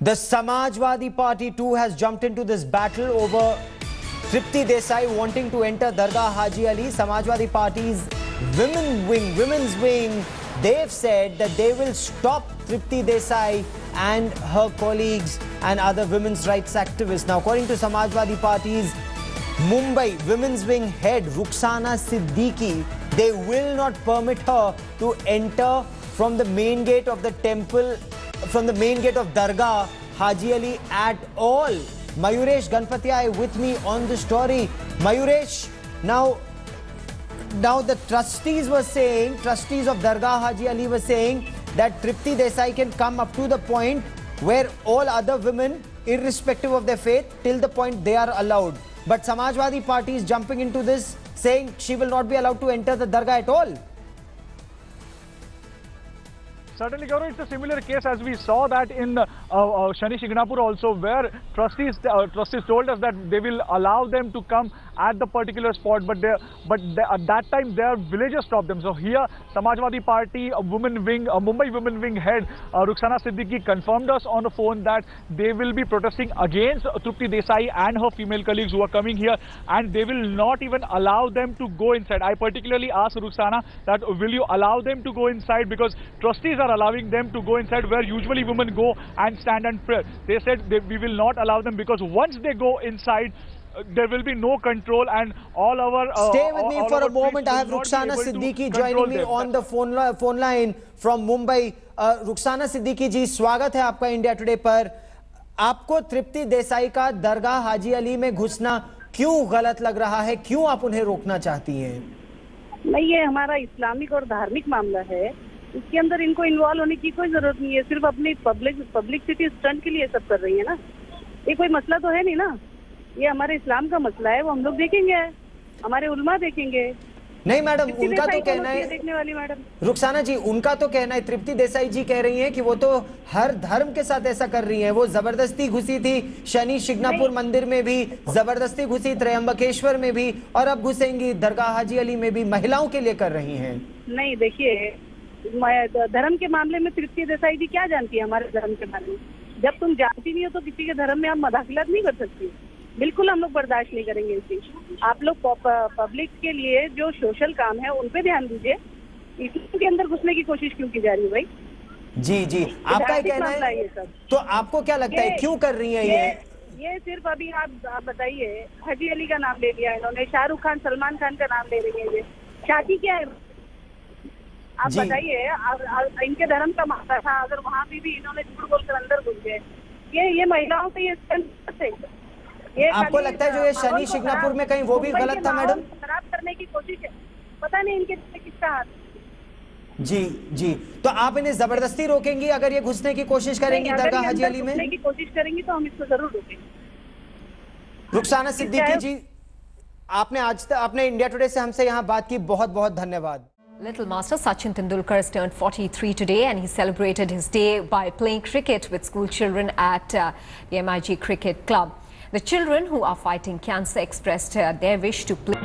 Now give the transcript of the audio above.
The Samajwadi Party too has jumped into this battle over Tripti Desai wanting to enter Dargah Haji Ali. Samajwadi Party's women's wing, they've said that they will stop Tripti Desai and her colleagues and other women's rights activists. Now, according to Samajwadi Party's Mumbai women's wing head Rukhsana Siddiqui, they will not permit her to enter from the main gate of the temple, from the main gate of Dargah Haji Ali at all. Mayuresh Ganpatia with me on the story. Mayuresh, now the trustees of Dargah Haji Ali were saying that Tripti Desai can come up to the point where all other women, irrespective of their faith, till the point they are allowed. But Samajwadi Party is jumping into this, saying she will not be allowed to enter the Dargah at all. Certainly, Gaurav, it's a similar case as we saw that in Shani Shignapur also, where trustees told us that they will allow them to come at the particular spot, but at that time their villagers stopped them. So here, Samajwadi Party Mumbai women wing head Rukhsana Siddiqui confirmed us on the phone that they will be protesting against Tripti Desai and her female colleagues who are coming here, and they will not even allow them to go inside. I particularly asked Rukhsana that will you allow them to go inside, because trustees are allowing them to go inside where usually women go and stand and pray. They said we will not allow them, because once they go inside, there will be no control, and all our stay with me for a moment. I have Rukhsana Siddiqui joining me on the phone line from Mumbai. Rukhsana Siddiqui जी, स्वागत है आपका India today पर. आपको तृप्ति देसाई का दरगाह हाजी अली में घुसना क्यों गलत लग रहा है? क्यों आप उन्हें रोकना चाहती हैं? नहीं, ये हमारा इस्लामिक और धार्मिक मामला है. इसके अंदर इनको इन्वॉल्व होने की कोई जरूरत नहीं है. सिर्फ अपनी पब्लिसिटी स्टंट के लिए सब कर रही है ना. ये कोई मसला तो है नहीं ना. ये हमारे इस्लाम का मसला है, वो हम लोग देखेंगे, हमारे उलमा देखेंगे. नहीं मैडम, उनका तो कहना है, देखने वाली मैडम रुखसाना जी, उनका तो कहना है, तृप्ति देसाई जी कह रही हैं कि वो तो हर धर्म के साथ ऐसा कर रही हैं. वो जबरदस्ती घुसी थी शनि शिग्नापुर मंदिर में भी, जबरदस्ती घुसी त्रयंबकेश्वर में भी, और अब घुसेंगी दरगाह हाजी अली में भी. महिलाओं के लिए कर रही हैं. नहीं, देखिए, धर्म के मामले में तृप्ति देसाई जी क्या जानती है हमारे धर्म के बारे में? जब तुम जानती नहीं हो तो किसी के धर्म में आप मदाखलत नहीं कर सकती. बिल्कुल हम लोग बर्दाश्त नहीं करेंगे इसी. आप लोग पब्लिक के लिए जो सोशल काम है उन पे ध्यान दीजिए. इस्लाम के अंदर घुसने की कोशिश क्यों की जा रही है भाई? जी जी, आपका कहना है ये सब. तो आपको क्या लगता है क्यों कर रही है ये सिर्फ अभी आप बताइए. हाजी अली का नाम ले लिया इन्होंने, शाहरुख खान, सलमान खान का नाम ले रही है. ये शादी क्या है आप बताइए? इनके धर्म का मामला था, अगर वहाँ भी इन्होंने झूठ बोलकर अंदर घुस गए. ये महिलाओं से ये आपको लगता है जो ये शनि शिग्नापुर में कहीं वो भी गलत था मैडम? खराब करने की कोशिश है. पता नहीं इनके किसका हाथ. जी जी, तो आप इन्हें जबरदस्ती रोकेंगी अगर ये घुसने की कोशिश करेंगी दरगाह हाजी अली में? घुसने की कोशिश करेंगी तो हम इसको जरूर रोकेंगे. रुखसाना सिद्दीकी जी, आपने इंडिया टुडे से हमसे यहाँ बात की. बहुत बहुत धन्यवाद. Little Master Sachin Tendulkar has turned 43 today, and he celebrated his day by playing cricket with school children at the MIG Cricket Club. The children who are fighting cancer expressed their wish to play.